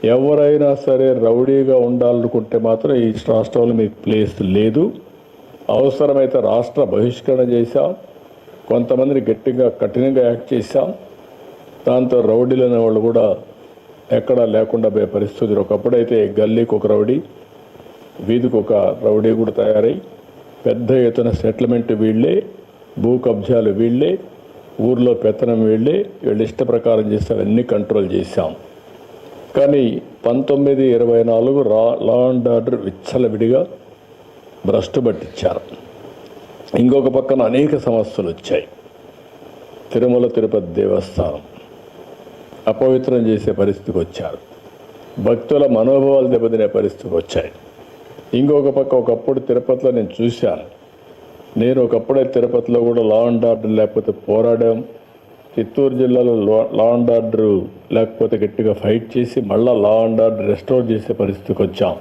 ఎవరైనా సరే రౌడీగా ఉండాలనుకుంటే మాత్రం ఈ రాష్ట్రంలో మీకు ప్లేస్ లేదు. అవసరమైతే రాష్ట్ర బహిష్కరణ చేశాం, కొంతమందిని గట్టిగా కఠినంగా యాక్ట్ చేశాం. దాంతో రౌడీలు అనే వాళ్ళు కూడా ఎక్కడా లేకుండా పోయే పరిస్థితులు. ఒకప్పుడైతే గల్లీకి ఒక రౌడీ, వీధికి ఒక రౌడీ కూడా తయారై పెద్ద ఎత్తున సెటిల్మెంట్ వీళ్ళే, భూ కబ్జాలు వీళ్ళే, ఊర్లో పెత్తనం వీళ్ళే, వీళ్ళు ఇష్ట ప్రకారం చేస్తే అవన్నీ కంట్రోల్ చేశాం. కానీ 1924 లా అండ్ ఆర్డర్ విచ్చలవిడిగా భ్రష్టు పట్టించారు. ఇంకొక పక్కన అనేక సమస్యలు వచ్చాయి. తిరుమల తిరుపతి దేవస్థానం అపవిత్రం చేసే పరిస్థితికి వచ్చారు. భక్తుల మనోభావాలు దెబ్బతినే పరిస్థితికి వచ్చాయి. ఇంకొక పక్క ఒకప్పుడు తిరుపతిలో నేను చూశాను. నేను ఒకప్పుడే తిరుపతిలో కూడా లా అండ్ ఆర్డర్ లేకపోతే పోరాడాం. చిత్తూరు జిల్లాలో లా అండ్ ఆర్డర్ లేకపోతే గట్టిగా ఫైట్ చేసి మళ్ళీ లా అండ్ ఆర్డర్ రెస్టోర్ చేసే పరిస్థితికి వచ్చాం.